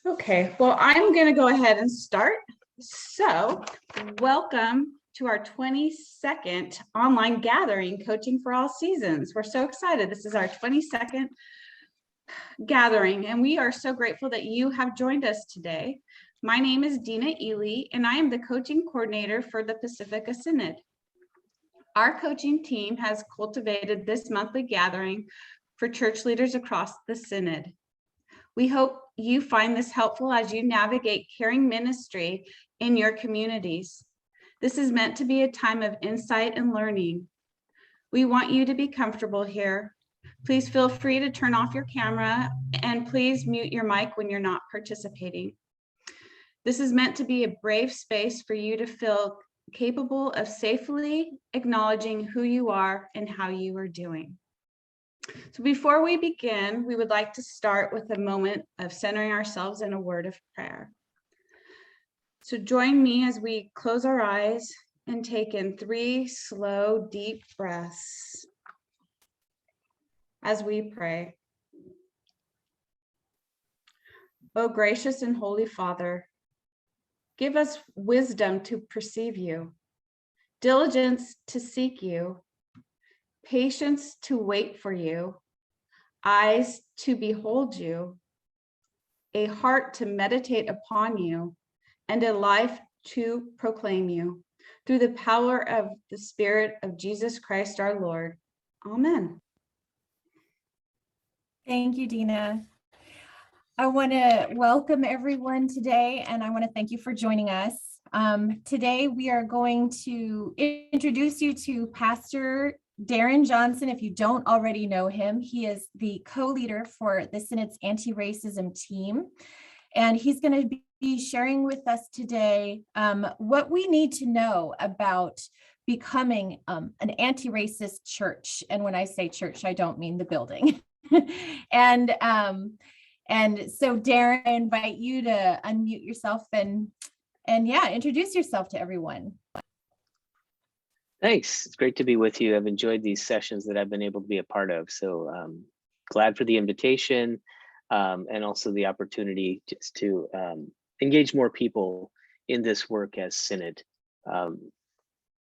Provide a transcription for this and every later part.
Okay, well, I'm going to go ahead and start. So, welcome to our 22nd online gathering, Coaching for All Seasons. We're so excited. This is our 22nd gathering, and we are so grateful that you have joined us today. My name is Dina Ely, and I am the coaching coordinator for the Pacifica Synod. Our coaching team has cultivated this monthly gathering for church leaders across the Synod. We hope you find this helpful as you navigate caring ministry in your communities. This is meant to be a time of insight and learning. We want you to be comfortable here. Please feel free to turn off your camera and please mute your mic when you're not participating. This is meant to be a brave space for you to feel capable of safely acknowledging who you are and how you are doing. So before we begin, we would like to start with a moment of centering ourselves in a word of prayer. So join me as we close our eyes and take in 3 slow, deep breaths as we pray. Oh, gracious and holy Father, give us wisdom to perceive you, diligence to seek you, patience to wait for you, eyes to behold you, a heart to meditate upon you, and a life to proclaim you. Through the power of the Spirit of Jesus Christ our Lord. Amen. Thank you, Dina. I want to welcome everyone today, and I want to thank you for joining us. Today, we are going to introduce you to Pastor Darin Johnson. If you don't already know him, he is the co-leader for the Synod's anti-racism team, and he's going to be sharing with us today what we need to know about becoming an anti-racist church. And when I say church, I don't mean the building. And so, Darin, I invite you to unmute yourself and introduce yourself to everyone. Thanks. It's great to be with you. I've enjoyed these sessions that I've been able to be a part of. So glad for the invitation and also the opportunity just to engage more people in this work as Synod.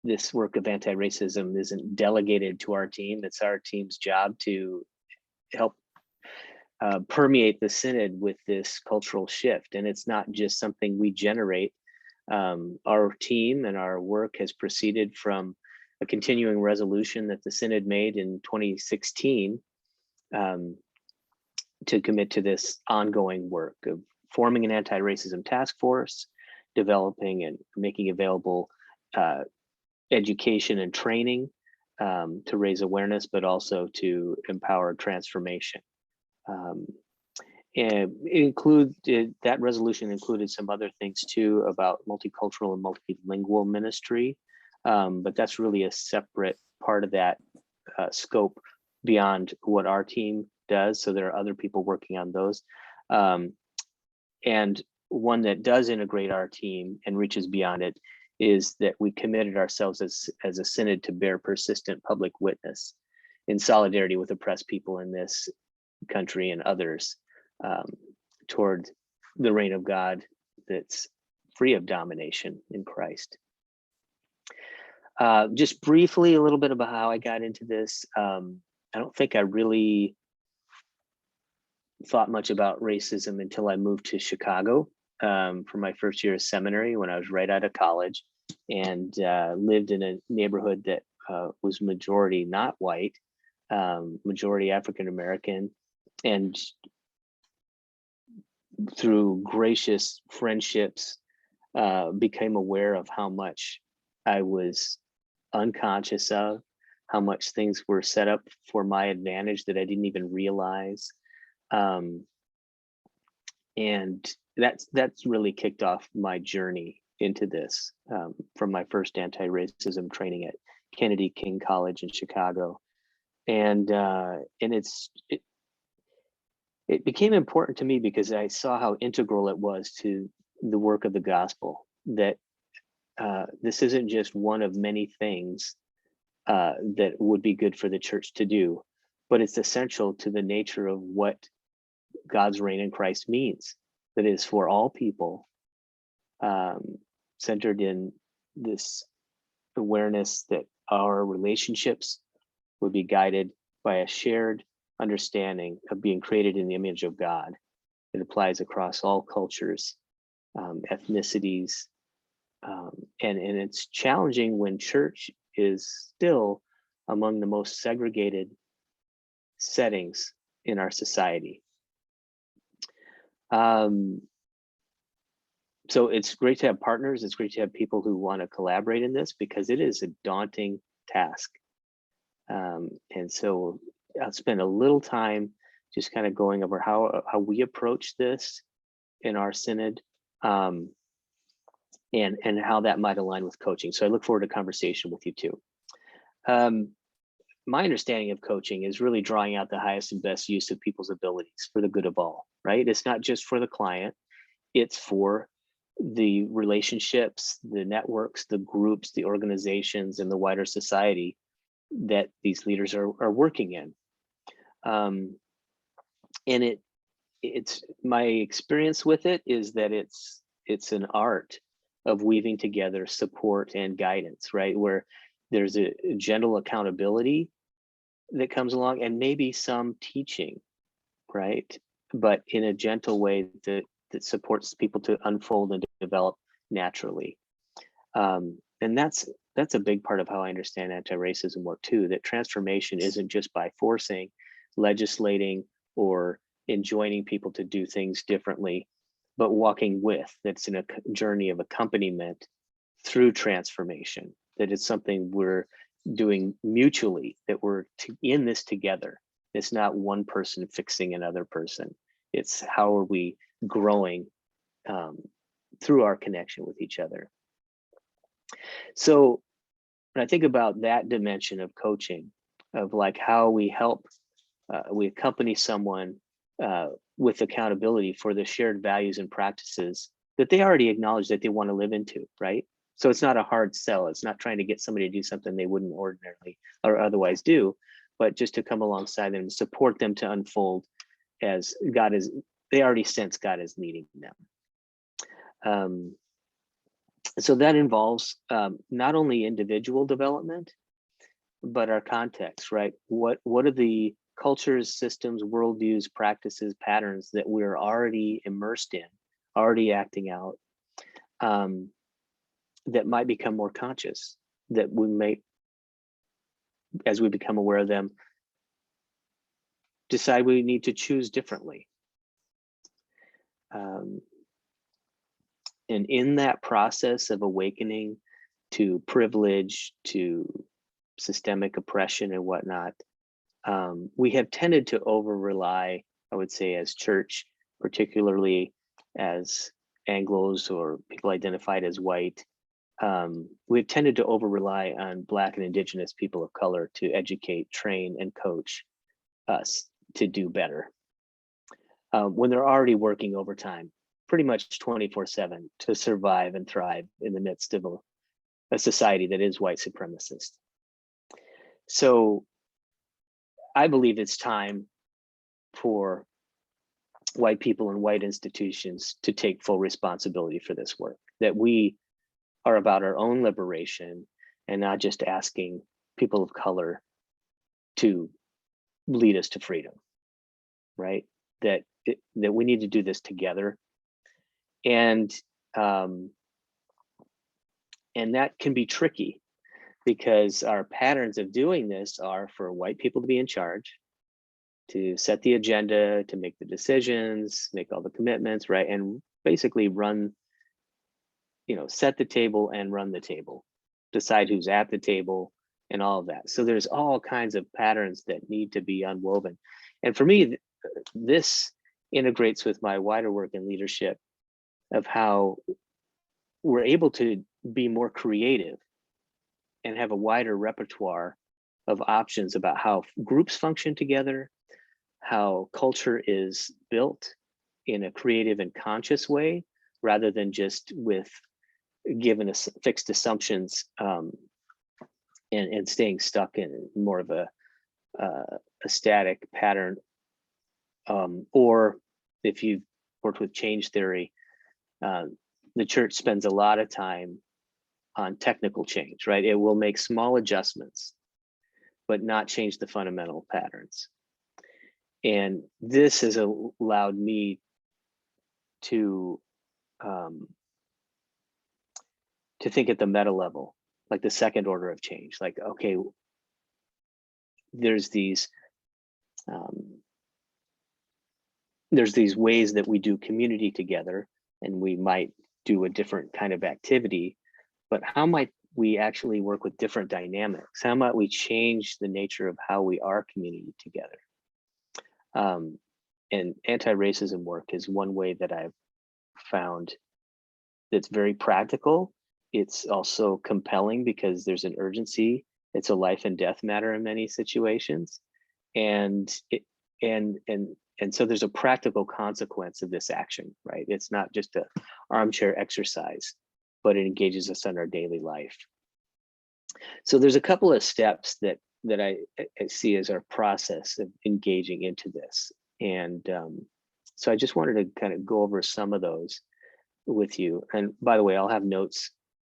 This work of anti-racism isn't delegated to our team. It's our team's job to help permeate the Synod with this cultural shift. And it's not just something we generate. Our team and our work has proceeded from a continuing resolution that the Synod made in 2016 to commit to this ongoing work of forming an anti-racism task force, developing and making available education and training to raise awareness, but also to empower transformation. And that resolution included some other things too about multicultural and multilingual ministry, but that's really a separate part of that scope beyond what our team does. So there are other people working on those. And one that does integrate our team and reaches beyond it is that we committed ourselves as a Synod to bear persistent public witness in solidarity with oppressed people in this country and others toward the reign of God that's free of domination in Christ. Just briefly, a little bit about how I got into this. I don't think I really thought much about racism until I moved to Chicago for my first year of seminary when I was right out of college, and lived in a neighborhood that was majority not white, majority African American, and through gracious friendships became aware of how much I was unconscious of, how much things were set up for my advantage that I didn't even realize. And that's really kicked off my journey into this from my first anti-racism training at Kennedy King College in Chicago. And it became important to me because I saw how integral it was to the work of the gospel, that this isn't just one of many things that would be good for the church to do, but it's essential to the nature of what God's reign in Christ means. that is for all people, centered in this awareness that our relationships would be guided by a shared understanding of being created in the image of God. It applies across all cultures, ethnicities, and it's challenging when church is still among the most segregated settings in our society. So it's great to have partners. It's great to have people who want to collaborate in this, because it is a daunting task. And so I'll spend a little time just kind of going over how we approach this in our synod, and how that might align with coaching. So I look forward to conversation with you too. My understanding of coaching is really drawing out the highest and best use of people's abilities for the good of all, right? It's not just for the client, it's for the relationships, the networks, the groups, the organizations, and the wider society that these leaders are working in. And it's my experience with it is that it's an art of weaving together support and guidance, right? Where there's a gentle accountability that comes along, and maybe some teaching, right? But in a gentle way that supports people to unfold and develop naturally. And that's a big part of how I understand anti-racism work too, that transformation isn't just by forcing, legislating, or enjoining people to do things differently, but walking with. That's in a journey of accompaniment through transformation, that it's something we're doing mutually, that we're in this together. It's not one person fixing another person. It's how are we growing through our connection with each other. So when I think about that dimension of coaching, of like how we help, we accompany someone with accountability for the shared values and practices that they already acknowledge that they want to live into, right? So it's not a hard sell. It's not trying to get somebody to do something they wouldn't ordinarily or otherwise do, but just to come alongside them and support them to unfold as God is, they already sense God is leading them. So that involves not only individual development, but our context, right? What are the cultures, systems, worldviews, practices, patterns that we're already immersed in, already acting out, that might become more conscious, that we may, as we become aware of them, decide we need to choose differently. And in that process of awakening to privilege, to systemic oppression and whatnot, we have tended to over-rely, I would say, as church, particularly as Anglos or people identified as white, we've tended to over-rely on Black and Indigenous people of color to educate, train, and coach us to do better. When they're already working overtime, pretty much 24/7 to survive and thrive in the midst of a society that is white supremacist. So I believe it's time for white people and white institutions to take full responsibility for this work, that we are about our own liberation and not just asking people of color to lead us to freedom, right? That we need to do this together. And that can be tricky because our patterns of doing this are for white people to be in charge, to set the agenda, to make the decisions, make all the commitments, right? And basically run, set the table and run the table, decide who's at the table and all of that. So there's all kinds of patterns that need to be unwoven. And for me, this integrates with my wider work in leadership of how we're able to be more creative and have a wider repertoire of options about how groups function together, how culture is built in a creative and conscious way, rather than just with given us fixed assumptions and staying stuck in more of a static pattern. Or if you've worked with change theory, the church spends a lot of time on technical change, right? It will make small adjustments, but not change the fundamental patterns. And this has allowed me to think at the meta level, like the second order of change. Like, okay, there's these ways that we do community together, and we might do a different kind of activity, but how might we actually work with different dynamics? How might we change the nature of how we are community together? And anti-racism work is one way that I've found that's very practical. It's also compelling because there's an urgency. It's a life and death matter in many situations. And so there's a practical consequence of this action, right? It's not just an armchair exercise, but it engages us in our daily life. So there's a couple of steps that I see as our process of engaging into this. And so I just wanted to kind of go over some of those with you. And by the way, I'll have notes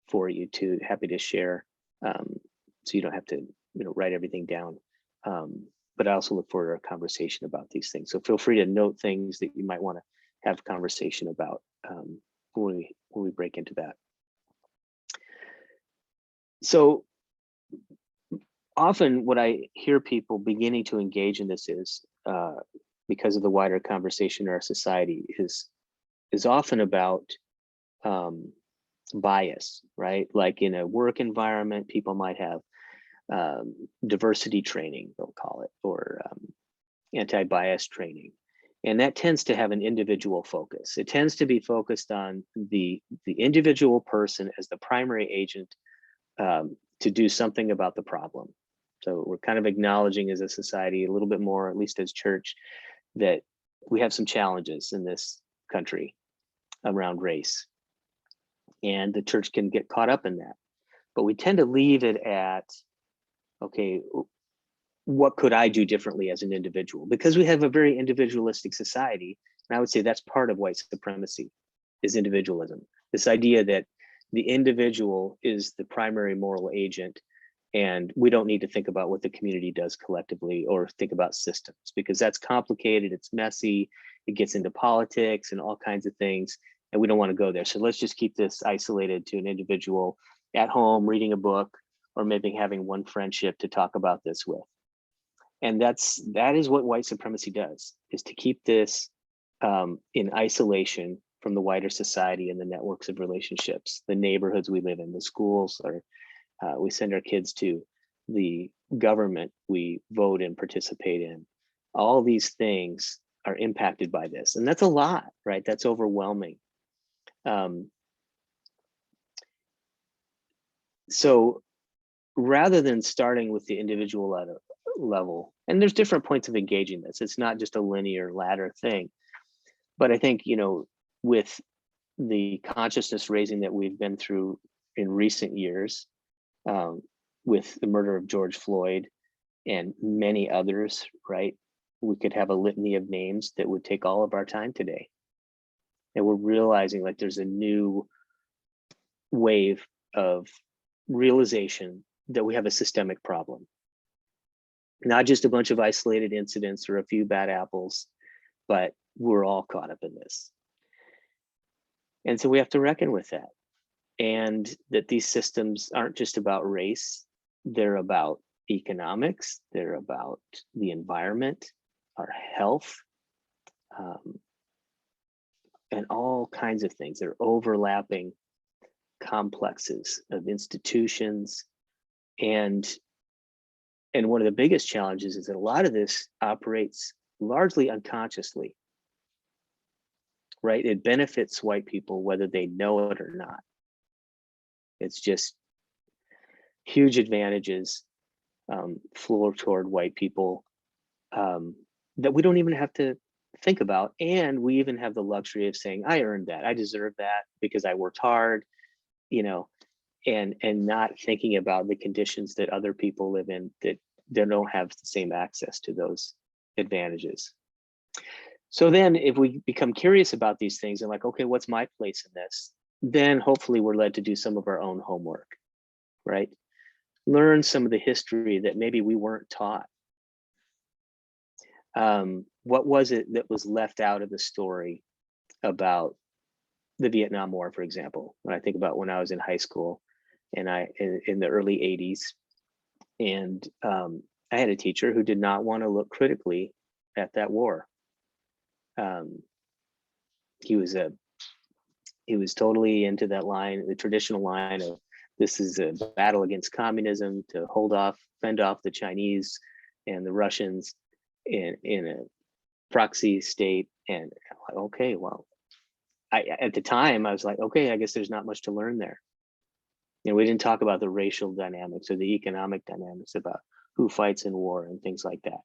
for you too, happy to share. So you don't have to, write everything down. But I also look forward to a conversation about these things. So feel free to note things that you might want to have conversation about when we break into that. So often what I hear people beginning to engage in this is because of the wider conversation in our society is often about bias, right? Like in a work environment, people might have diversity training, they'll call it, or anti-bias training. And that tends to have an individual focus. It tends to be focused on the individual person as the primary agent to do something about the problem. So we're kind of acknowledging as a society a little bit more, at least as church, that we have some challenges in this country around race. And the church can get caught up in that. But we tend to leave it at, okay, what could I do differently as an individual? Because we have a very individualistic society. And I would say that's part of white supremacy, is individualism. This idea that the individual is the primary moral agent, and we don't need to think about what the community does collectively or think about systems, because that's complicated, it's messy, it gets into politics and all kinds of things, and we don't want to go there. So let's just keep this isolated to an individual at home reading a book, or maybe having one friendship to talk about this with. And that is what white supremacy does, is to keep this in isolation from the wider society and the networks of relationships, the neighborhoods we live in, the schools or we send our kids to, the government we vote and participate in. All these things are impacted by this. And that's a lot, right? That's overwhelming. So rather than starting with the individual level, and there's different points of engaging this, it's not just a linear ladder thing. But I think, with the consciousness raising that we've been through in recent years, with the murder of George Floyd and many others, right? We could have a litany of names that would take all of our time today. And we're realizing like there's a new wave of realization that we have a systemic problem. Not just a bunch of isolated incidents or a few bad apples, but we're all caught up in this. And so we have to reckon with that. And that these systems aren't just about race, they're about economics, they're about the environment, our health, and all kinds of things. They're overlapping complexes of institutions. And one of the biggest challenges is that a lot of this operates largely unconsciously, right? It benefits white people whether they know it or not. It's just huge advantages flow toward white people that we don't even have to think about. And we even have the luxury of saying, I earned that, I deserve that because I worked hard, and not thinking about the conditions that other people live in that they don't have the same access to those advantages. So then if we become curious about these things and like, okay, what's my place in this? Then hopefully we're led to do some of our own homework, right? Learn some of the history that maybe we weren't taught. What was it that was left out of the story about the Vietnam War, for example? When I think about when I was in high school and in the early 80s, and I had a teacher who did not want to look critically at that war. He was totally into that line, the traditional line of this is a battle against communism to fend off the Chinese and the Russians in a proxy state. And okay, well, at the time I was like, okay, I guess there's not much to learn there. You know, we didn't talk about the racial dynamics or the economic dynamics about who fights in war and things like that.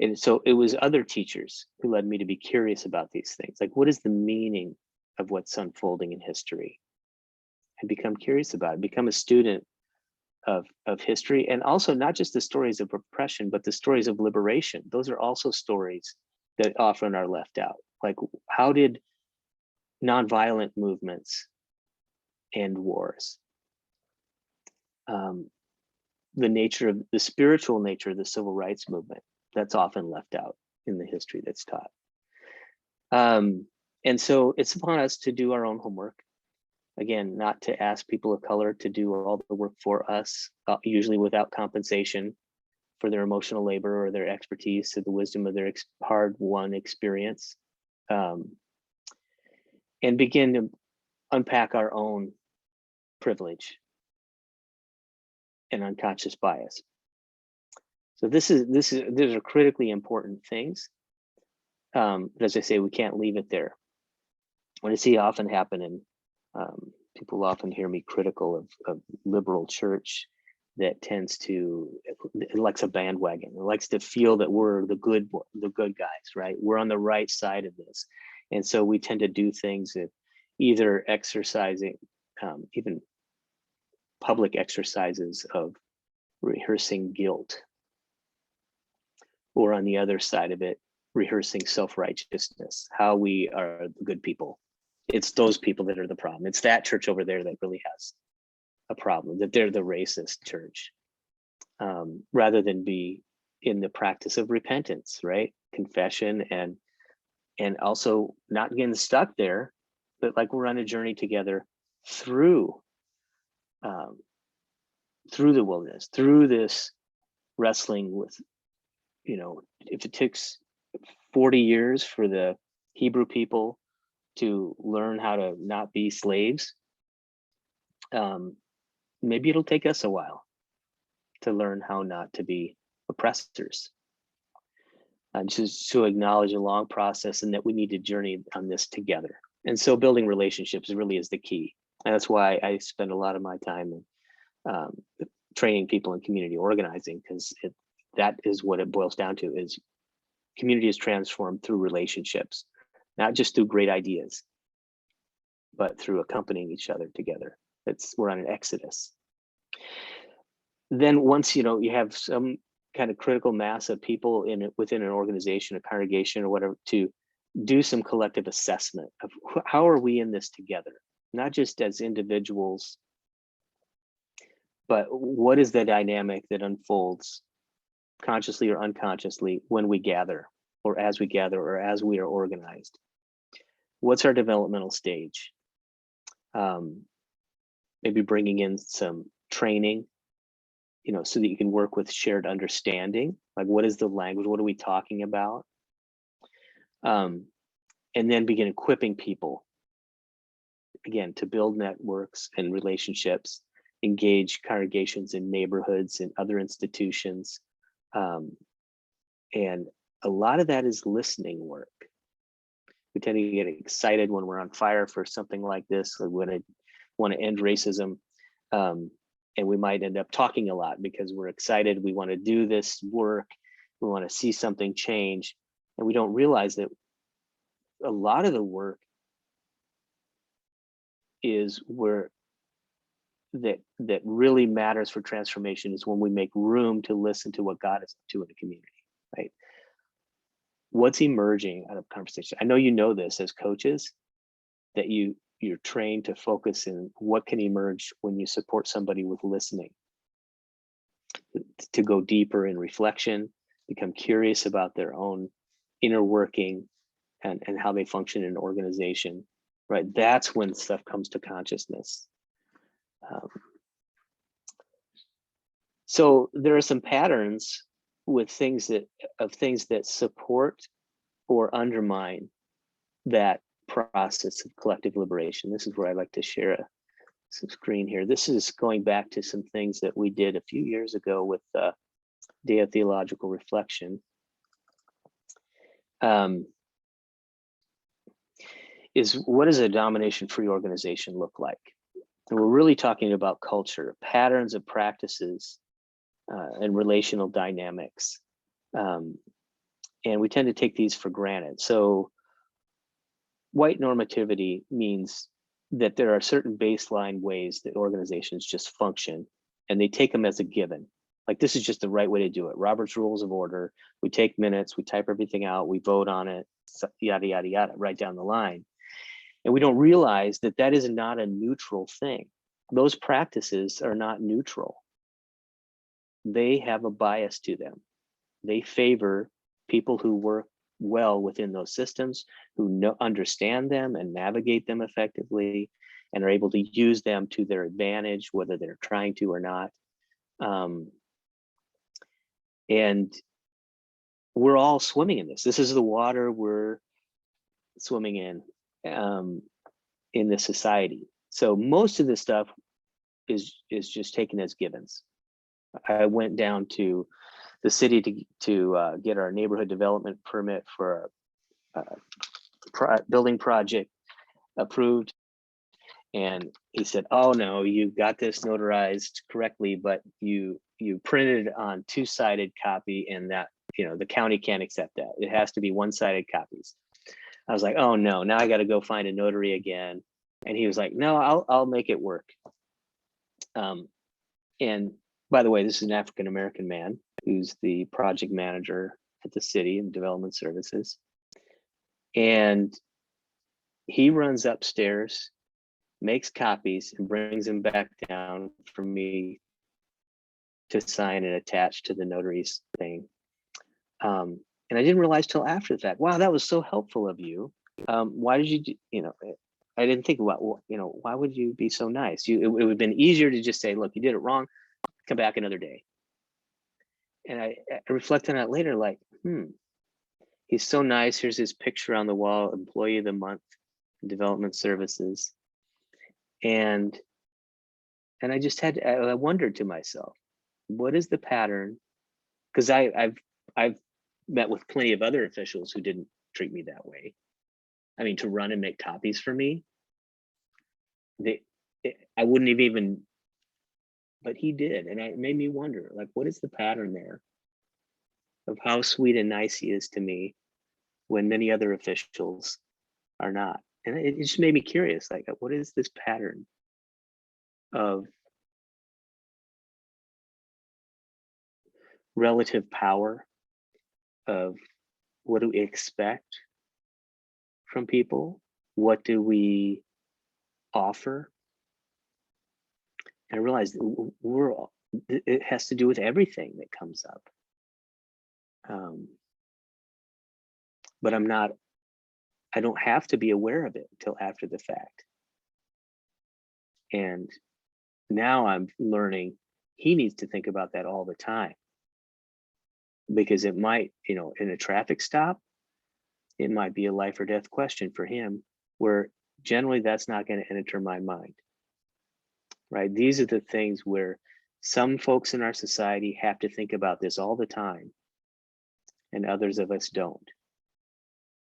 And so it was other teachers who led me to be curious about these things. Like, what is the meaning of what's unfolding in history? And become curious about it, become a student of history, and also not just the stories of oppression, but the stories of liberation. Those are also stories that often are left out. Like, how did nonviolent movements end wars? The spiritual nature of the civil rights movement, that's often left out in the history that's taught. And so it's upon us to do our own homework. Again, not to ask people of color to do all the work for us, usually without compensation for their emotional labor or their expertise to the wisdom of their hard-won experience, and begin to unpack our own privilege and unconscious bias. So these are critically important things. But as I say, we can't leave it there. What I see often happen, and people often hear me critical of liberal church that tends to, it likes a bandwagon. It likes to feel that we're the good guys, right? We're on the right side of this. And so we tend to do things that either exercising, even public exercises of rehearsing guilt, or on the other side of it, rehearsing self-righteousness, how we are the good people. It's those people that are the problem. It's that church over there that really has a problem, that they're the racist church, rather than be in the practice of repentance, right? Confession, and also not getting stuck there, but like we're on a journey together through the wilderness, through this wrestling with, you know, if it takes 40 years for the Hebrew people to learn how to not be slaves, maybe it'll take us a while to learn how not to be oppressors. Just to acknowledge a long process and that we need to journey on this together. And so building relationships really is the key. And that's why I spend a lot of my time training people in community organizing, because that is what it boils down to, is community is transformed through relationships, not just through great ideas, but through accompanying each other together. We're on an exodus. Then once you have some kind of critical mass of people within an organization, a congregation, or whatever, to do some collective assessment of how are we in this together, not just as individuals, but what is the dynamic that unfolds consciously or unconsciously when we gather, or as we gather, or as we are organized. What's our developmental stage? Maybe bringing in some training, so that you can work with shared understanding. Like, what is the language? What are we talking about? And then begin equipping people, again, to build networks and relationships, engage congregations in neighborhoods and other institutions. And a lot of that is listening work. We tend to get excited when we're on fire for something like this, like when I want to end racism. And we might end up talking a lot because we're excited. We want to do this work. We want to see something change. And we don't realize that a lot of the work is where that really matters for transformation is when we make room to listen to what God is up to in the community, right? what's emerging out of conversation. I know you know this as coaches, that you're trained to focus in what can emerge when you support somebody with listening, to go deeper in reflection, become curious about their own inner working and how they function in an organization, right? That's when stuff comes to consciousness. So there are some patterns with things that support or undermine that process of collective liberation. This is where I'd like to share some screen here. This is going back to some things that we did a few years ago with Day of Theological Reflection. Is what does a domination-free organization look like? And we're really talking about culture, patterns of practices, and relational dynamics. And we tend to take these for granted. So white normativity means that there are certain baseline ways that organizations just function, and they take them as a given. Like, this is just the right way to do it. Robert's Rules of Order. We take minutes, we type everything out, we vote on it, yada, yada, yada, right down the line. And we don't realize that that is not a neutral thing. Those practices are not neutral. They have a bias to them. They favor people who work well within those systems, who understand them and navigate them effectively, and are able to use them to their advantage, whether they're trying to or not. And we're all swimming in this. This is the water we're swimming in this society. So most of this stuff is just taken as givens. I went down to the city to get our neighborhood development permit for a building project approved. And he said, "Oh no, you got this notarized correctly, but you printed on two-sided copy, and that, the county can't accept that. It has to be one-sided copies." I was like, "Oh no, now I got to go find a notary again." And he was like, "No, I'll make it work." And by the way, this is an African-American man who's the project manager at the city and development services. And he runs upstairs, makes copies, and brings them back down for me to sign and attach to the notary's thing. And I didn't realize till after the fact, wow, that was so helpful of you. Why did you, I didn't think about, why would you be so nice? It would have been easier to just say, "Look, you did it wrong, come back another day." And I reflected on it later, like, he's so nice. Here's his picture on the wall, Employee of the Month, Development Services. And I just I wondered to myself, what is the pattern? Because I've met with plenty of other officials who didn't treat me that way. I mean, to run and make copies for me, I wouldn't have even, but he did. And it made me wonder, like, what is the pattern there of how sweet and nice he is to me when many other officials are not? And it just made me curious, like, what is this pattern of relative power, of what do we expect from people? What do we offer? And I realized it has to do with everything that comes up. But I don't have to be aware of it until after the fact. And now I'm learning he needs to think about that all the time. Because it might, in a traffic stop, it might be a life or death question for him, where generally that's not going to enter my mind, right? These are the things where some folks in our society have to think about this all the time, and others of us don't.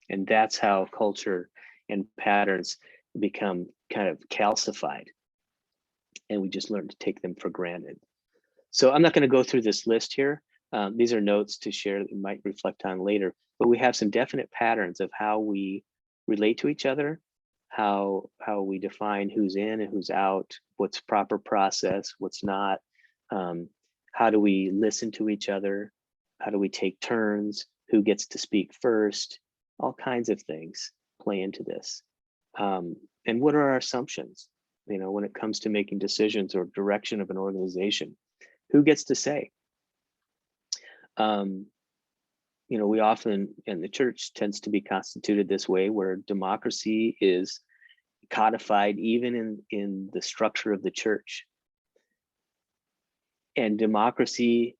And that's how culture and patterns become kind of calcified, and we just learn to take them for granted. So I'm not going to go through this list here. These are notes to share that we might reflect on later, but we have some definite patterns of how we relate to each other, how we define who's in and who's out, what's proper process, what's not, how do we listen to each other, how do we take turns, who gets to speak first, all kinds of things play into this. And what are our assumptions? When it comes to making decisions or direction of an organization, who gets to say? We often, and the church tends to be constituted this way, where democracy is codified even in the structure of the church. And democracy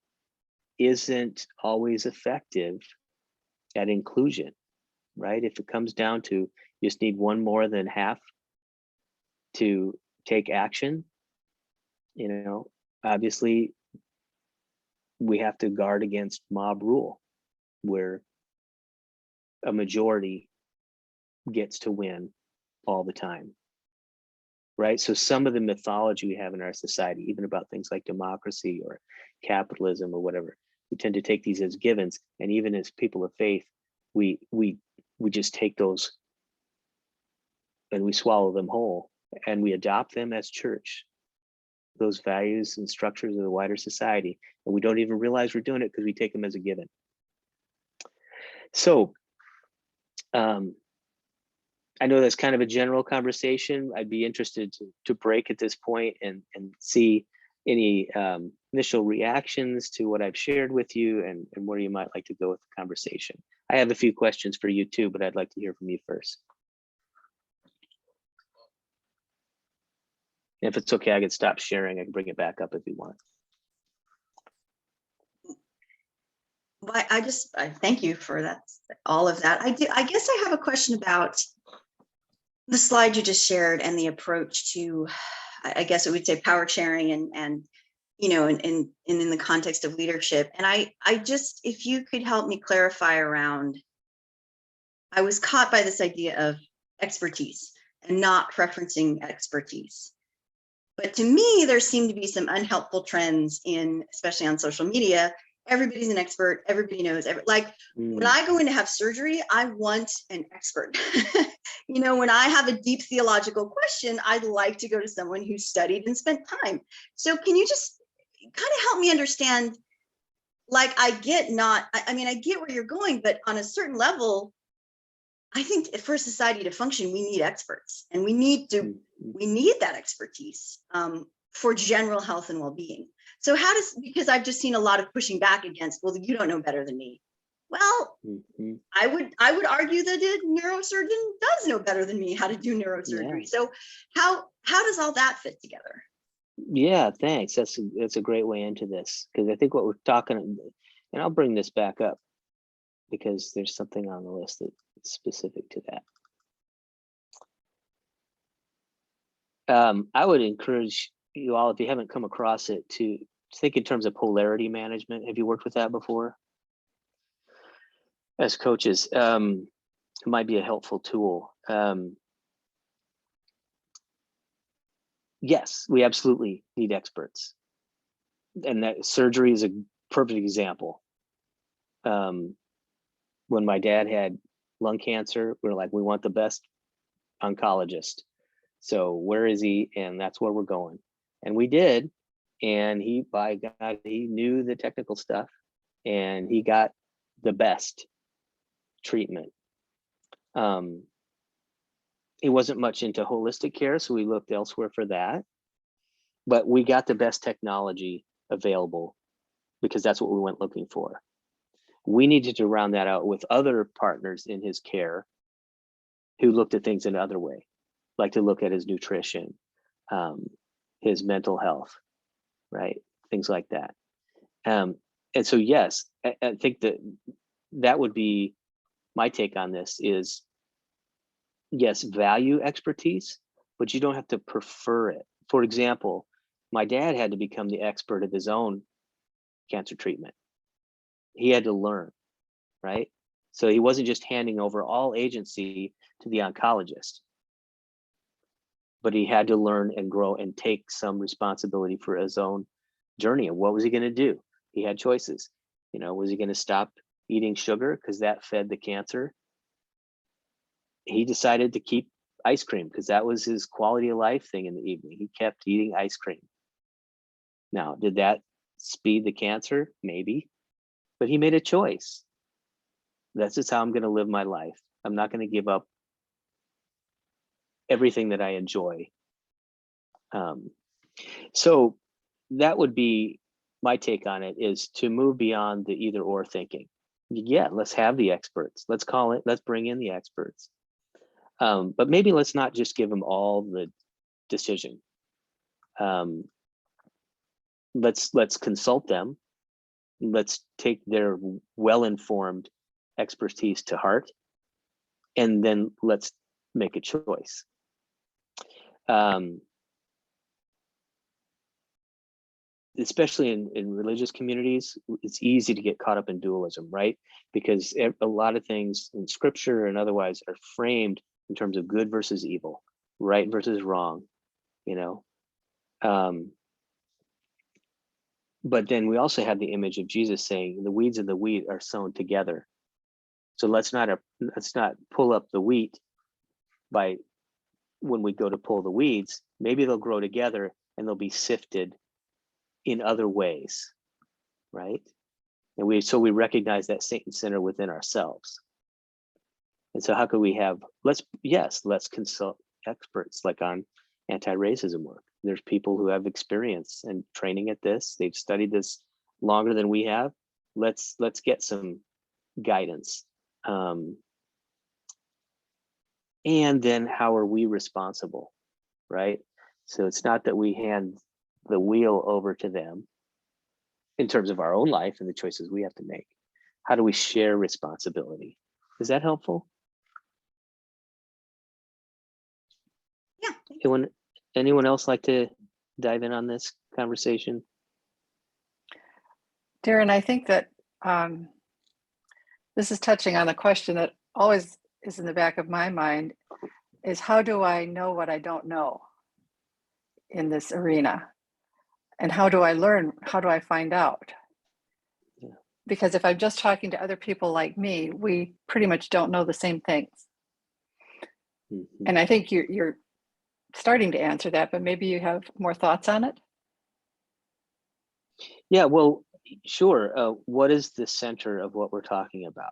isn't always effective at inclusion, right? If it comes down to you just need one more than half to take action, obviously we have to guard against mob rule, where a majority gets to win all the time, right? So some of the mythology we have in our society, even about things like democracy or capitalism or whatever, we tend to take these as givens. And even as people of faith, we just take those and we swallow them whole, and we adopt them as church, those values and structures of the wider society. And we don't even realize we're doing it because we take them as a given. So I know that's kind of a general conversation. I'd be interested to break at this point and see any initial reactions to what I've shared with you, and where you might like to go with the conversation. I have a few questions for you too, but I'd like to hear from you first. If it's okay, I can stop sharing. I can bring it back up if you want. Well, I thank you for that, all of that. I guess I have a question about the slide you just shared and the approach to, I guess it would say, power sharing and in the context of leadership. And I just, if you could help me clarify around, I was caught by this idea of expertise and not preferencing expertise. But to me, there seem to be some unhelpful trends especially on social media. Everybody's an expert. Everybody knows. When I go in to have surgery, I want an expert. When I have a deep theological question, I'd like to go to someone who studied and spent time. So can you just kind of help me understand? I get where you're going, but on a certain level, I think for society to function, we need experts, and we need that expertise for general health and well-being. So because I've just seen a lot of pushing back against, well, you don't know better than me. Well, I would argue that a neurosurgeon does know better than me how to do neurosurgery. Yeah. So how does all that fit together? Yeah, thanks. That's a great way into this, because I think what we're talking, and I'll bring this back up because there's something on the list that's specific to that. I would encourage you all, if you haven't come across it, to think in terms of polarity management. Have you worked with that before? As coaches, it might be a helpful tool. Yes, we absolutely need experts. And that surgery is a perfect example. When my dad had lung cancer, we were like, we want the best oncologist. So where is he? And that's where we're going. And we did. And he, by God, he knew the technical stuff, and he got the best treatment. He wasn't much into holistic care, so we looked elsewhere for that. But we got the best technology available because that's what we went looking for. We needed to round that out with other partners in his care who looked at things in another way, like to look at his nutrition, his mental health, right? Things like that. And so, yes, I think that would be my take on this is, yes, value expertise, but you don't have to prefer it. For example, my dad had to become the expert of his own cancer treatment. He had to learn, right? So he wasn't just handing over all agency to the oncologist, but he had to learn and grow and take some responsibility for his own journey. And what was he going to do? He had choices. Was he going to stop eating sugar because that fed the cancer? He decided to keep ice cream because that was his quality of life thing in the evening. He kept eating ice cream. Now, did that speed the cancer? Maybe, but he made a choice. That's just how I'm going to live my life. I'm not going to give up everything that I enjoy. So that would be my take on it, is to move beyond the either or thinking. Yeah, let's have the experts. Let's bring in the experts. But maybe let's not just give them all the decision. Let's consult them. Let's take their well-informed expertise to heart, and then let's make a choice. Especially in religious communities, it's easy to get caught up in dualism, right? Because a lot of things in scripture and otherwise are framed in terms of good versus evil, right versus wrong, you know. But then we also have the image of Jesus saying the weeds and the wheat are sown together. So let's not pull up the wheat by when we go to pull the weeds. Maybe they'll grow together and they'll be sifted in other ways, right? And we recognize that Satan center within ourselves. And so how could we have, let's consult experts like on anti-racism work. There's people who have experience and training at this. They've studied this longer than we have. Let's get some guidance. And then how are we responsible, right? So it's not that we hand the wheel over to them in terms of our own life and the choices we have to make. How do we share responsibility? Is that helpful? Yeah. Anyone else like to dive in on this conversation? Darin, I think that this is touching on a question that always is in the back of my mind, is how do I know what I don't know in this arena? And how do I learn? How do I find out? Yeah. Because if I'm just talking to other people like me, we pretty much don't know the same things. Mm-hmm. And I think you're starting to answer that, but maybe you have more thoughts on it? Yeah, well, sure. What is the center of what we're talking about?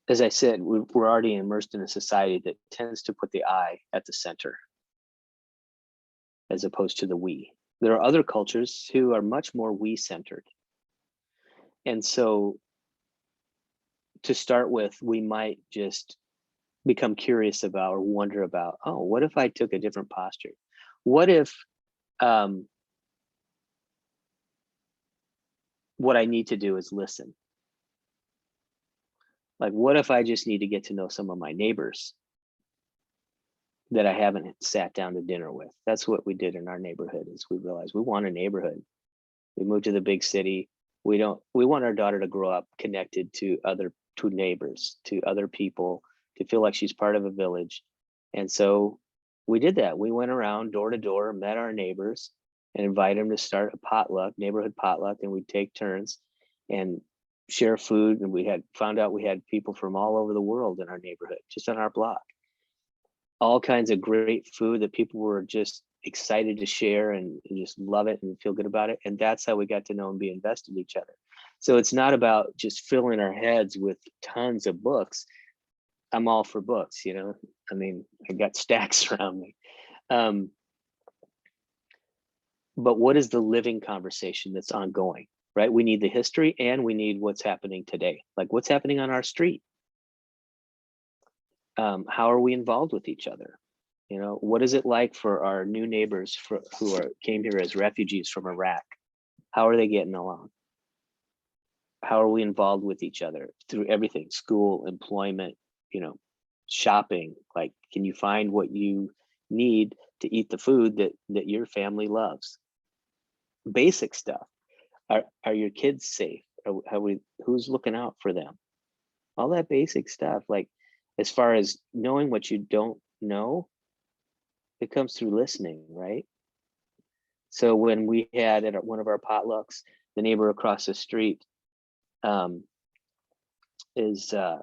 As I said, we're already immersed in a society that tends to put the I at the center as opposed to the we. There are other cultures who are much more we-centered. And so to start with, we might just become curious about or wonder about, oh, what if I took a different posture? What if what I need to do is listen? Like, what if I just need to get to know some of my neighbors that I haven't sat down to dinner with? That's what we did in our neighborhood, is we realized we want a neighborhood. We moved to the big city. We want our daughter to grow up connected to neighbors, to other people, to feel like she's part of a village. And so we did that. We went around door to door, met our neighbors, and invited them to start a neighborhood potluck, and we'd take turns and share food. And we found out we had people from all over the world in our neighborhood, just on our block. All kinds of great food that people were just excited to share and just love it and feel good about it. And that's how we got to know and be invested in each other. So it's not about just filling our heads with tons of books. I'm all for books, you know. I mean, I got stacks around me. But what is the living conversation that's ongoing, right? We need the history and we need what's happening today. Like, what's happening on our street? How are we involved with each other? You know, what is it like for our new neighbors who came here as refugees from Iraq? How are they getting along? How are we involved with each other through everything? School, employment, you know, shopping. Like, can you find what you need to eat the food that your family loves? Basic stuff. Are your kids safe? Who's looking out for them? All that basic stuff. Like, as far as knowing what you don't know, it comes through listening, right? So when we had at one of our potlucks, the neighbor across the street is a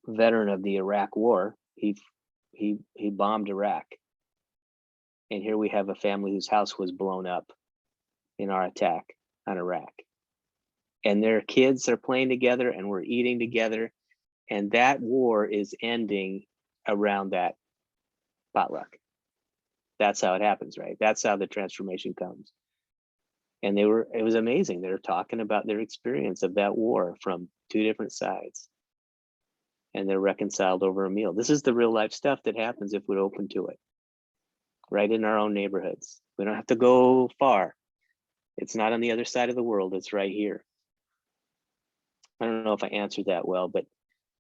veteran of the Iraq War. He bombed Iraq, and here we have a family whose house was blown up in our attack. on Iraq. And their kids are playing together and we're eating together. And that war is ending around that potluck. That's how it happens, right? That's how the transformation comes. And it was amazing. They were talking about their experience of that war from two different sides. And they're reconciled over a meal. This is the real life stuff that happens if we're open to it. Right in our own neighborhoods. We don't have to go far. It's not on the other side of the world, it's right here. I don't know if I answered that well, but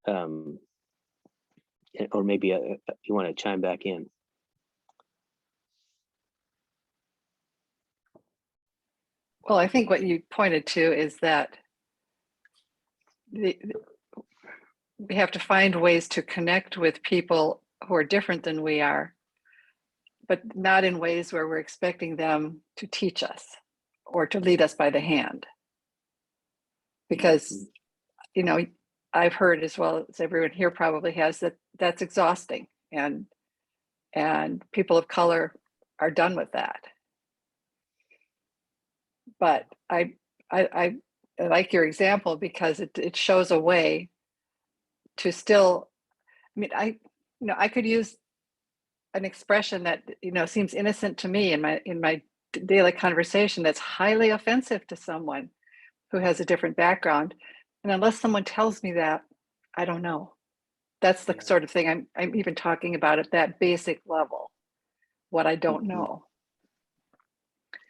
or maybe you want to chime back in. Well, I think what you pointed to is that we have to find ways to connect with people who are different than we are, but not in ways where we're expecting them to teach us or to lead us by the hand. Because, you know, I've heard, as well as everyone here probably has, that that's exhausting, and people of color are done with that. But I like your example because it shows a way to still, I mean, I could use an expression that, you know, seems innocent to me in my daily conversation that's highly offensive to someone who has a different background. And unless someone tells me that, I don't know. That's the sort of thing I'm even talking about at that basic level, what I don't know.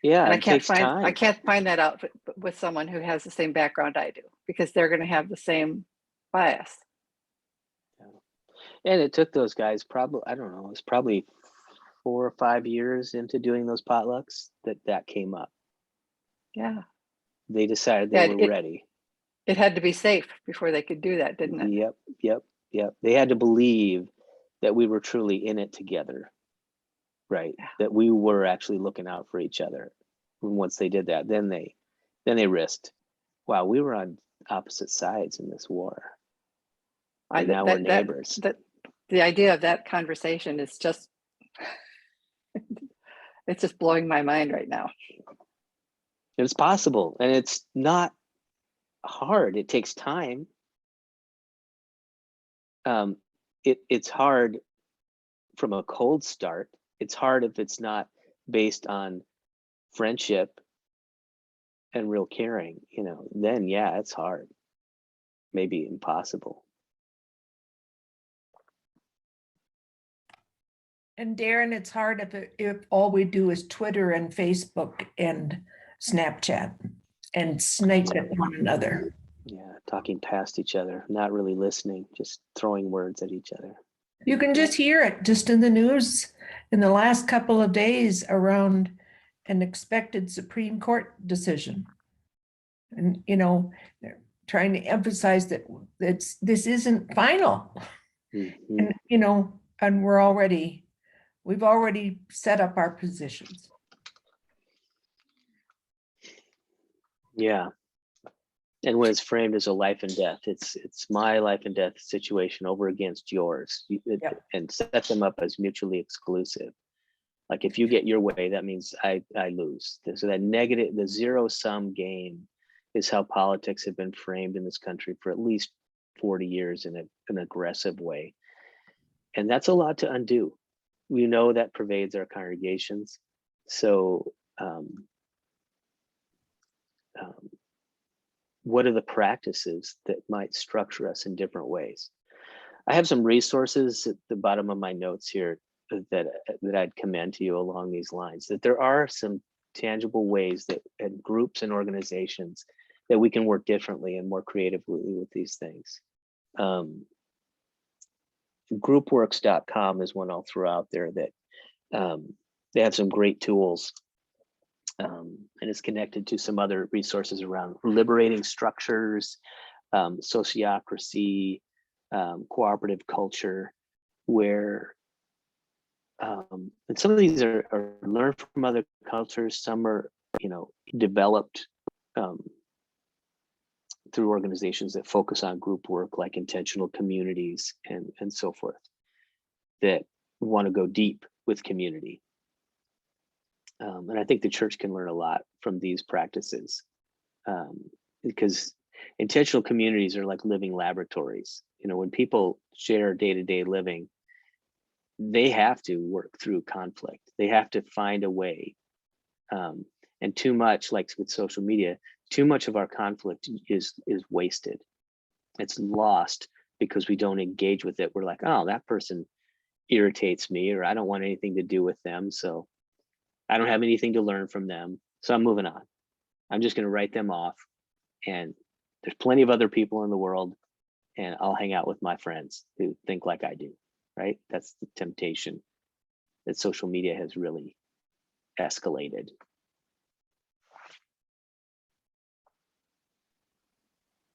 Yeah, and it takes time. I can't find that out with someone who has the same background I do, because they're going to have the same bias. And it took those guys probably, I don't know, it was probably 4 or 5 years into doing those potlucks that came up. Yeah. They decided they were ready. It had to be safe before they could do that, didn't it? Yep. They had to believe that we were truly in it together, right? Yeah. That we were actually looking out for each other. And once they did that, then they risked. Wow, we were on opposite sides in this war. And now we're neighbors. The idea of that conversation is just, it's just blowing my mind right now. It's possible, and it's not hard. It takes time. It's hard from a cold start. It's hard if it's not based on friendship and real caring, you know, then yeah, it's hard. Maybe impossible. And Darin, it's hard if all we do is Twitter and Facebook and Snapchat and snipe at one another. Yeah, talking past each other, not really listening, just throwing words at each other. You can just hear it just in the news in the last couple of days around an expected Supreme Court decision. And, you know, they're trying to emphasize that this isn't final. Mm-hmm. And, you know, and we've already set up our positions. Yeah. And when it's framed as a life and death, it's my life and death situation over against yours, and set them up as mutually exclusive. Like if you get your way, that means I lose. So that negative, the zero-sum game is how politics have been framed in this country for at least 40 years in an aggressive way. And that's a lot to undo. We know that pervades our congregations. So what are the practices that might structure us in different ways? I have some resources at the bottom of my notes here that I'd commend to you along these lines, that there are some tangible ways that groups and organizations that we can work differently and more creatively with these things. Groupworks.com is one I'll throw out there that they have some great tools, and it's connected to some other resources around liberating structures, sociocracy, cooperative culture, where and some of these are learned from other cultures. Some are, you know, developed through organizations that focus on group work, like intentional communities and so forth, that want to go deep with community. And I think the church can learn a lot from these practices. because intentional communities are like living laboratories. You know, when people share day-to-day living, they have to work through conflict. They have to find a way. And too much, like with social media, too much of our conflict is wasted. It's lost because we don't engage with it. We're like, oh, that person irritates me, or I don't want anything to do with them, so I don't have anything to learn from them, so I'm moving on. I'm just going to write them off, and there's plenty of other people in the world, and I'll hang out with my friends who think like I do, right? That's the temptation that social media has really escalated.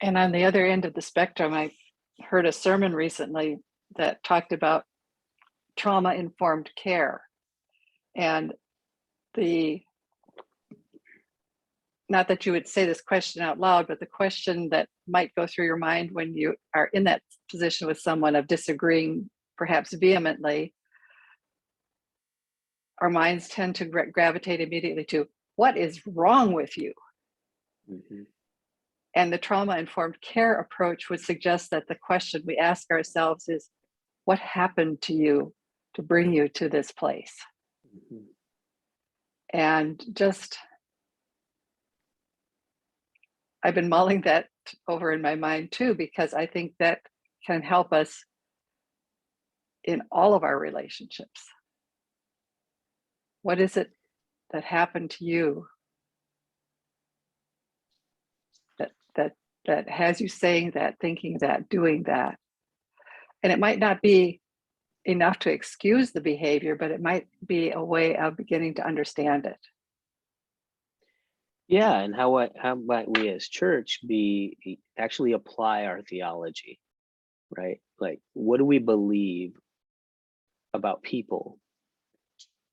And on the other end of the spectrum, I heard a sermon recently that talked about trauma-informed care. And not that you would say this question out loud, but the question that might go through your mind when you are in that position with someone of disagreeing, perhaps vehemently, our minds tend to gravitate immediately to, what is wrong with you? Mm-hmm. And the trauma-informed care approach would suggest that the question we ask ourselves is, what happened to you to bring you to this place? Mm-hmm. And just, I've been mulling that over in my mind too, because I think that can help us in all of our relationships. What is it that happened to you that has you saying that, thinking that, doing that? And it might not be enough to excuse the behavior, but it might be a way of beginning to understand it. Yeah, and how might we as church actually apply our theology, right? Like, what do we believe about people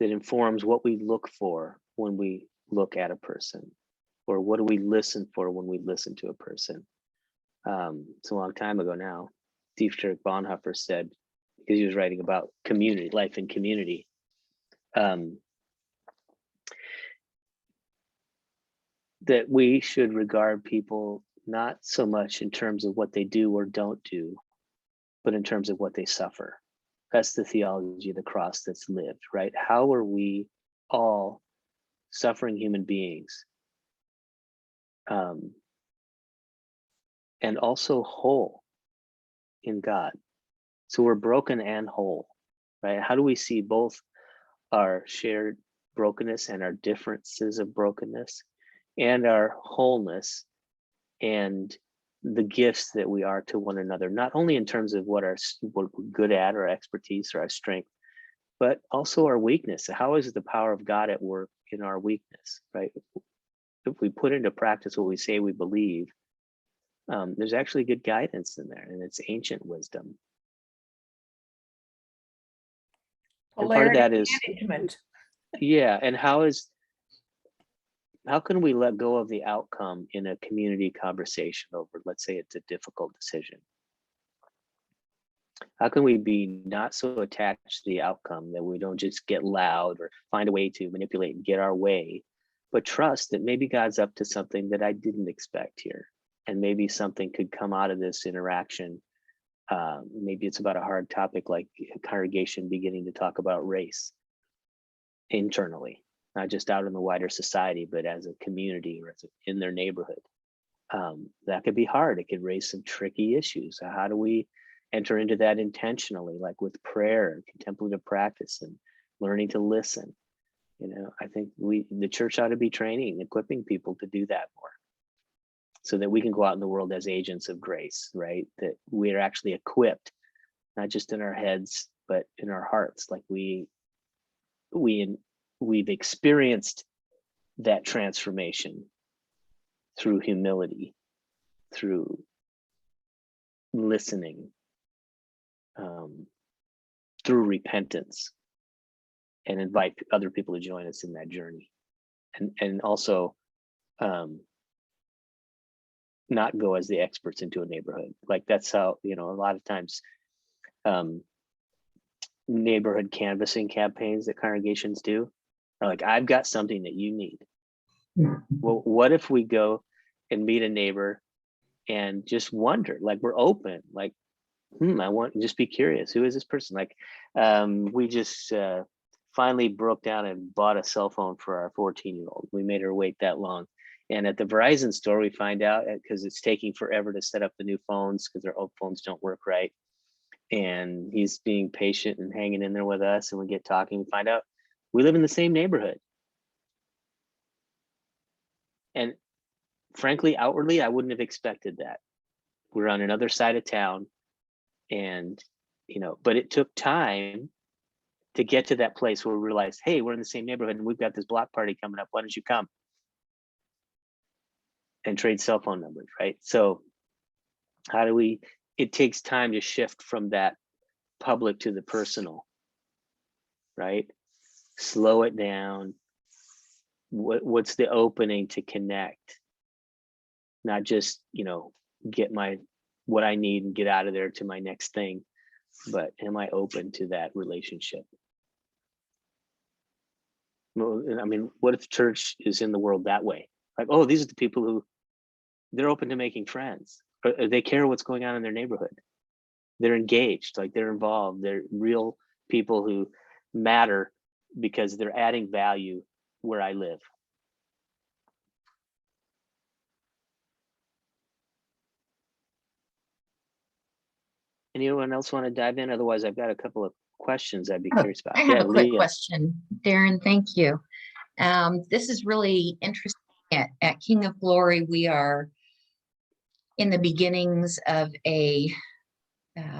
that informs what we look for when we look at a person, or what do we listen for when we listen to a person? It's a long time ago now. Dietrich Bonhoeffer said, because he was writing about community, life in community, that we should regard people not so much in terms of what they do or don't do, but in terms of what they suffer. That's the theology of the cross that's lived, right? How are we all suffering human beings, and also whole in God? So we're broken and whole, right? How do we see both our shared brokenness and our differences of brokenness, and our wholeness and the gifts that we are to one another, not only in terms of what we're good at, our expertise or our strength, but also our weakness? How is the power of God at work in our weakness, right? If we put into practice what we say we believe, there's actually good guidance in there, and it's ancient wisdom. And part of that is management. Yeah, and how can we let go of the outcome in a community conversation over, let's say it's a difficult decision? How can we be not so attached to the outcome that we don't just get loud or find a way to manipulate and get our way, but trust that maybe God's up to something that I didn't expect here, and maybe something could come out of this interaction. Maybe it's about a hard topic like a congregation beginning to talk about race internally, not just out in the wider society, but as a community or in their neighborhood. That could be hard. It could raise some tricky issues. How do we enter into that intentionally, like with prayer and contemplative practice and learning to listen? You know, I think the church ought to be training, equipping people to do that more, so that we can go out in the world as agents of grace, right? That we're actually equipped, not just in our heads, but in our hearts. Like we've experienced that transformation through humility, through listening, through repentance, and invite other people to join us in that journey. And also not go as the experts into a neighborhood. Like that's how, a lot of times neighborhood canvassing campaigns that congregations do are like, I've got something that you need. Well, what if we go and meet a neighbor and just wonder, like we're open, like, I want to just be curious. Who is this person? Like, we just finally broke down and bought a cell phone for our 14-year-old. We made her wait that long. And at the Verizon store, we find out, because it's taking forever to set up the new phones because their old phones don't work right. And he's being patient and hanging in there with us. And we get talking, we find out we live in the same neighborhood. And frankly, outwardly, I wouldn't have expected that. We're on another side of town. And, but it took time to get to that place where we realized, hey, we're in the same neighborhood and we've got this block party coming up. Why don't you come? And trade cell phone numbers, right? So it takes time to shift from that public to the personal, right? Slow it down. What's the opening to connect? Not just, get what I need and get out of there to my next thing, but am I open to that relationship? I mean, what if church is in the world that way? Like, oh, these are the people who they're open to making friends, or they care what's going on in their neighborhood. They're engaged, like they're involved. They're real people who matter because they're adding value where I live. Anyone else want to dive in? Otherwise, I've got a couple of questions I'd be curious about. I have a quick Leah. question, Darin. Thank you. This is really interesting. At King of Glory, we are in the beginnings of a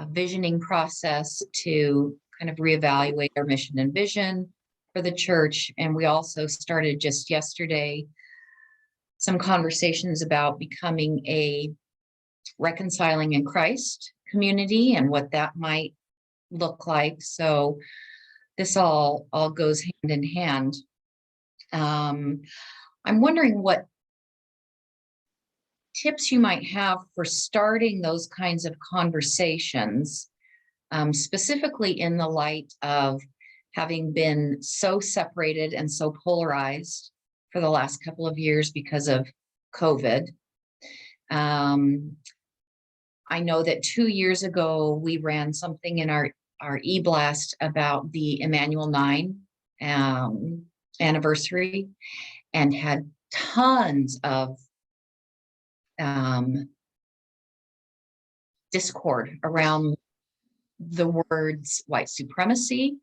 visioning process to kind of reevaluate our mission and vision for the church. And we also started just yesterday some conversations about becoming a reconciling in Christ community and what that might look like. So this all goes hand in hand. I'm wondering what tips you might have for starting those kinds of conversations, specifically in the light of having been so separated and so polarized for the last couple of years because of COVID. I know that 2 years ago, we ran something in our e-blast about the Emmanuel 9 anniversary and had tons of discord around the words white supremacy,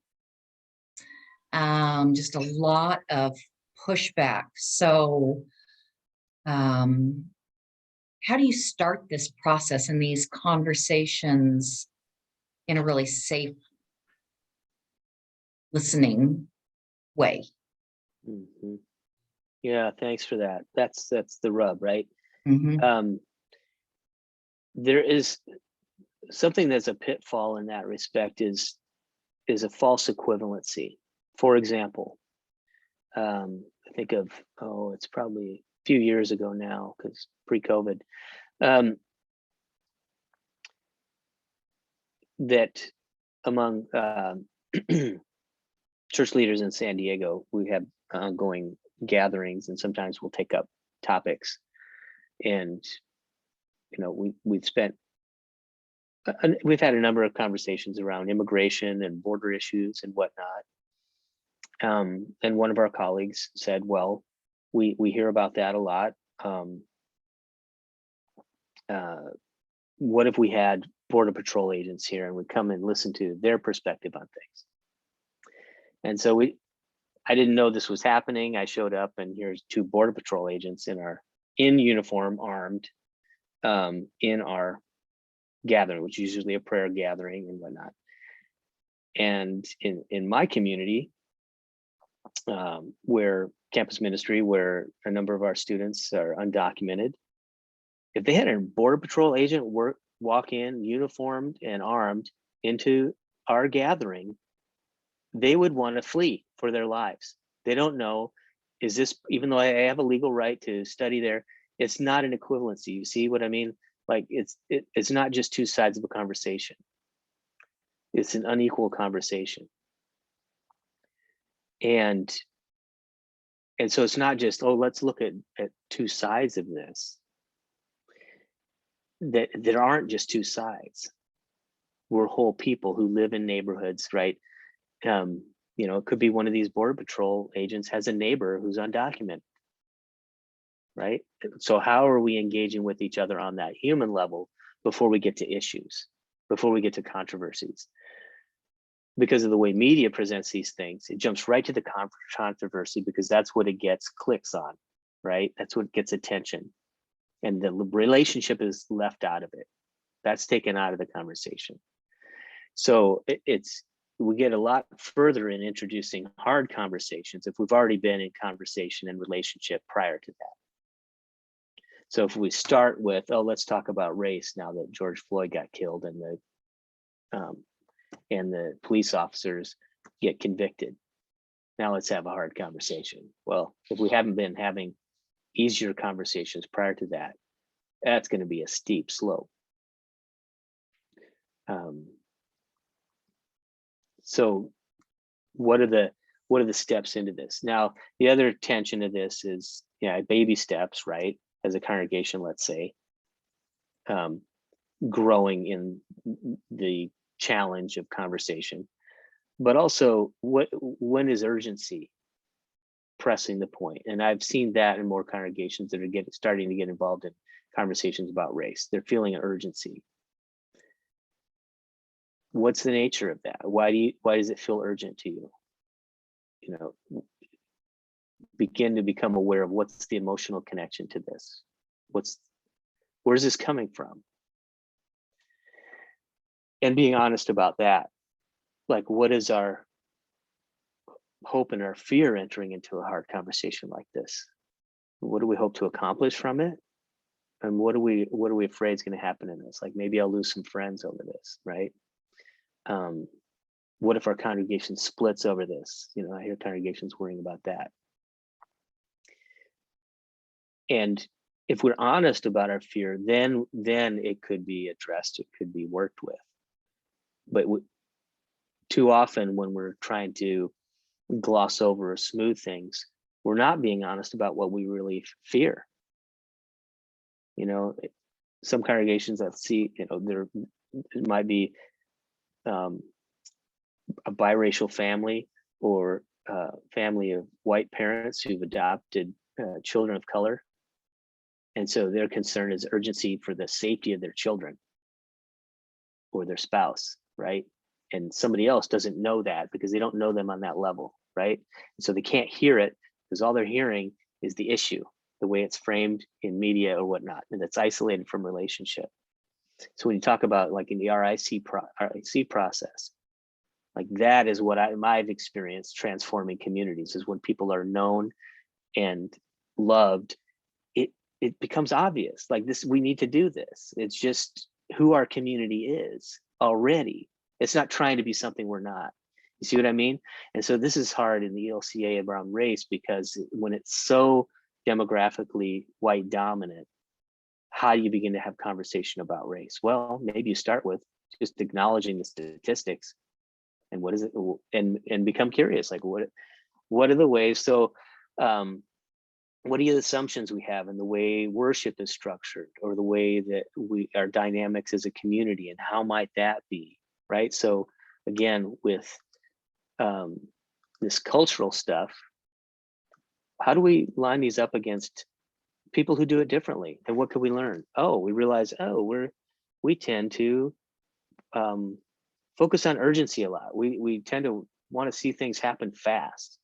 just a lot of pushback. So how do you start this process and these conversations in a really safe listening way? Mm-hmm. Yeah, thanks for that. That's the rub, right? Mm-hmm. There is something that's a pitfall in that respect is a false equivalency. For example, I think of, it's probably a few years ago now, because pre-COVID, that among church leaders in San Diego, we have ongoing gatherings, and sometimes we'll take up topics. And we've had a number of conversations around immigration and border issues and whatnot. And one of our colleagues said, well, we hear about that a lot. What if we had Border Patrol agents here and would come and listen to their perspective on things? And so I didn't know this was happening. I showed up and here's 2 Border Patrol agents in uniform, armed, in our gathering, which is usually a prayer gathering and whatnot. And in my community, where campus ministry, where a number of our students are undocumented, if they had a Border Patrol agent walk in uniformed and armed into our gathering, they would want to flee for their lives. They don't know, is this, even though I have a legal right to study there, it's not an equivalency. You see what I mean? Like it's not just 2 sides of a conversation. It's an unequal conversation. And so it's not just, let's look at 2 sides of this. that there aren't just two sides. We're whole people who live in neighborhoods, right? It could be one of these Border Patrol agents has a neighbor who's undocumented, right? So how are we engaging with each other on that human level before we get to issues, before we get to controversies? Because of the way media presents these things, it jumps right to the controversy because that's what it gets clicks on, right? That's what gets attention. And the relationship is left out of it. That's taken out of the conversation. So we get a lot further in introducing hard conversations if we've already been in conversation and relationship prior to that. So if we start with, oh, let's talk about race now that George Floyd got killed and the police officers get convicted. Now let's have a hard conversation. Well, if we haven't been having easier conversations prior to that, that's going to be a steep slope. So what are the steps into this? Now, the other tension of this is, baby steps, right? As a congregation, let's say, growing in the challenge of conversation, but also when is urgency pressing the point? And I've seen that in more congregations that are starting to get involved in conversations about race. They're feeling an urgency. What's the nature of that? Why does it feel urgent to you? Begin to become aware of what's the emotional connection to this. Where's this coming from? And being honest about that. Like, what is our hope and our fear entering into a hard conversation like this? What do we hope to accomplish from it? And what are we afraid is going to happen in this? Like, maybe I'll lose some friends over this, right? What if our congregation splits over this? I hear congregations worrying about that. And if we're honest about our fear, then it could be addressed, it could be worked with. But too often when we're trying to gloss over or smooth things, we're not being honest about what we really fear. Some congregations that see, there might be a biracial family or a family of white parents who've adopted children of color. And so their concern is urgency for the safety of their children or their spouse, right? And somebody else doesn't know that because they don't know them on that level, right? And so they can't hear it because all they're hearing is the issue, the way it's framed in media or whatnot, and it's isolated from relationship. So when you talk about like in the RIC process, like that is what I've experienced transforming communities, is when people are known and loved, it becomes obvious, like this, we need to do this. It's just who our community is already. It's not trying to be something we're not. You see what I mean? And so this is hard in the ELCA around race, because when it's so demographically white dominant, how do you begin to have conversation about race? Well, maybe you start with just acknowledging the statistics and what is it, and become curious, like what are the ways? So what are the assumptions we have in the way worship is structured, or the way that our dynamics as a community, and how might that be, right? So again, with this cultural stuff, how do we line these up against people who do it differently? And what could we learn? Oh, we realize, we tend to focus on urgency a lot. We tend to want to see things happen fast,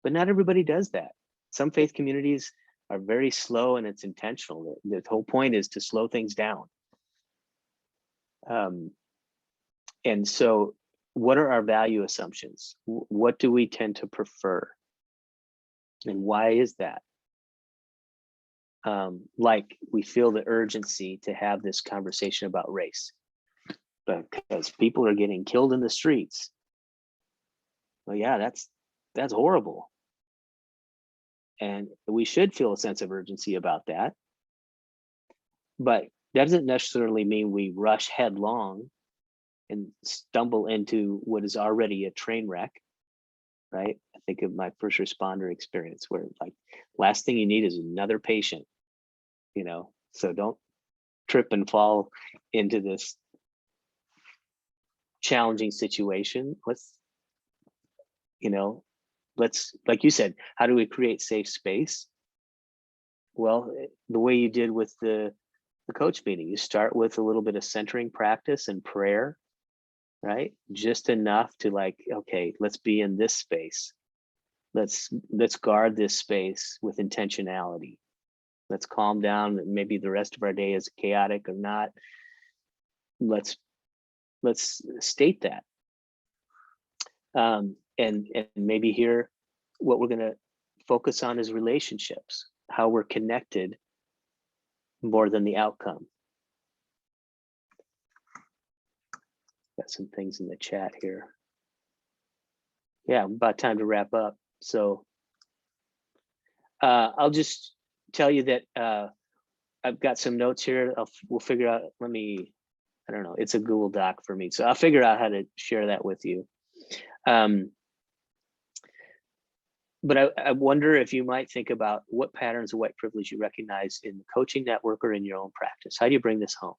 but not everybody does that. Some faith communities are very slow, and it's intentional. The whole point is to slow things down. And so what are our value assumptions? What do we tend to prefer? And why is that? Like, we feel the urgency to have this conversation about race because people are getting killed in the streets. Well, yeah, that's horrible. And we should feel a sense of urgency about that. But that doesn't necessarily mean we rush headlong and stumble into what is already a train wreck, right? I think of my first responder experience, where like last thing you need is another patient, so trip and fall into this challenging situation, let's, like you said, how do we create safe space? Well, the way you did with the coach meeting, you start with a little bit of centering practice and prayer, right? Just enough to like, okay, let's be in this space. Let's guard this space with intentionality. Let's calm down. Maybe the rest of our day is chaotic or not. Let's state that. And maybe here, what we're going to focus on is relationships, how we're connected more than the outcome. Got some things in the chat here. Yeah, about time to wrap up. So I'll just tell you that I've got some notes here. We'll figure out, I don't know, it's a Google Doc for me. So I'll figure out how to share that with you. But I wonder if you might think about what patterns of white privilege you recognize in the coaching network or in your own practice. How do you bring this home?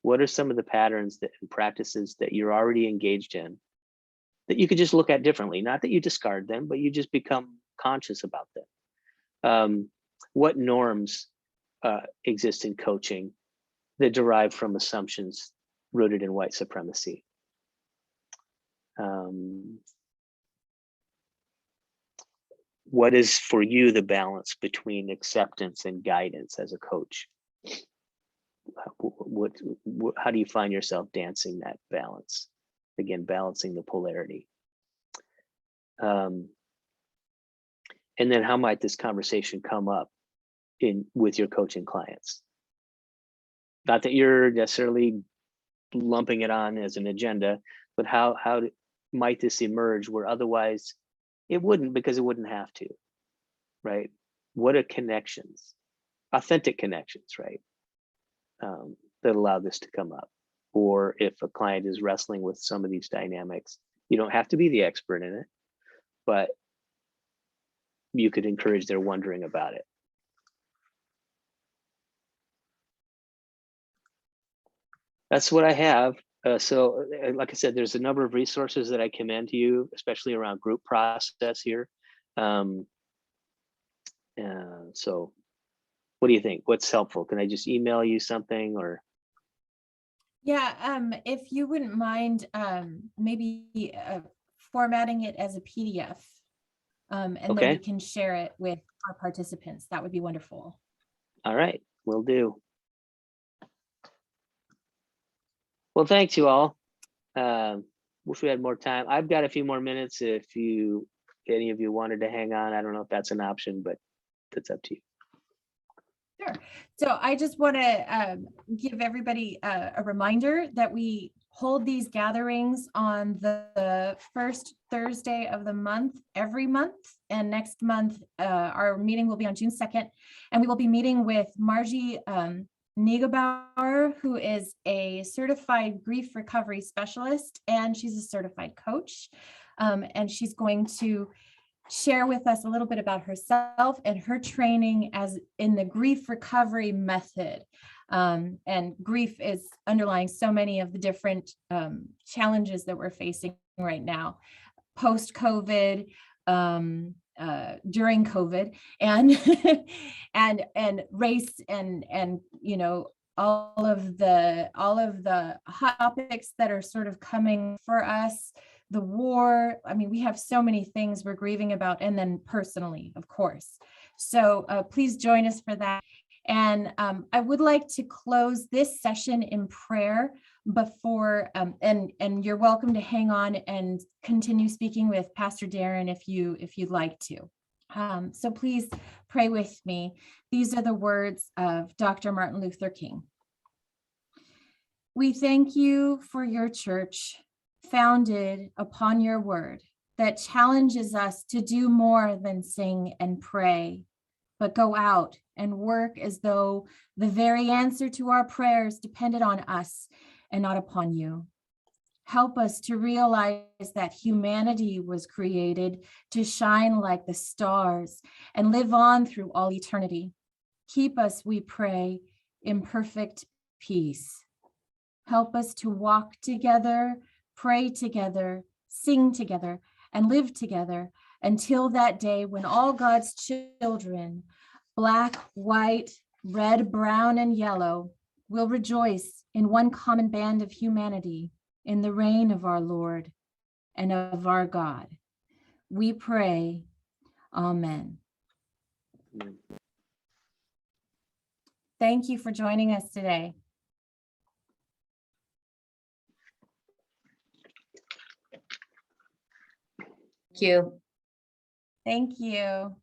What are some of the patterns and practices that you're already engaged in that you could just look at differently? Not that you discard them, but you just become conscious about them. What norms exist in coaching that derive from assumptions rooted in white supremacy? What is for you the balance between acceptance and guidance as a coach? How do you find yourself dancing that balance? Again, balancing the polarity. And then how might this conversation come up with your coaching clients? Not that you're necessarily lumping it on as an agenda, but how might this emerge where otherwise it wouldn't, because it wouldn't have to, right? What are connections, authentic connections, right? That allow this to come up. Or if a client is wrestling with some of these dynamics, you don't have to be the expert in it, but you could encourage their wondering about it. That's what I have. So like I said, there's a number of resources that I commend to you, especially around group process here. So what do you think? What's helpful? Can I just email you something or? Yeah, if you wouldn't mind, maybe formatting it as a PDF, and then Okay. we can share it with our participants. That would be wonderful. All right, will do. Well, thanks you all. Wish we had more time. I've got a few more minutes if any of you wanted to hang on. I don't know if that's an option, but that's up to you. Sure. So I just want to give everybody a reminder that we hold these gatherings on the first Thursday of the month, every month. And next month, our meeting will be on June 2nd. And we will be meeting with Margie Niegebauer, who is a certified grief recovery specialist, and she's a certified coach. And she's going to share with us a little bit about herself and her training as in the grief recovery method. And grief is underlying so many of the different challenges that we're facing right now, post-COVID, during COVID, and and race, and you know, all of the hot topics that are sort of coming for us. The war, I mean, we have so many things we're grieving about, and then personally, of course. So please join us for that. And I would like to close this session in prayer before, and you're welcome to hang on and continue speaking with Pastor Darin if you'd like to. So please pray with me. These are the words of Dr. Martin Luther King. We thank you for your church, founded upon your word, that challenges us to do more than sing and pray, but go out and work as though the very answer to our prayers depended on us and not upon you. Help us to realize that humanity was created to shine like the stars and live on through all eternity. Keep us, we pray, in perfect peace. Help us to walk together, pray together, sing together, and live together until that day when all God's children, black, white, red, brown, and yellow, will rejoice in one common band of humanity in the reign of our Lord and of our God. We pray, Amen. Amen. Thank you for joining us today. Thank you. Thank you.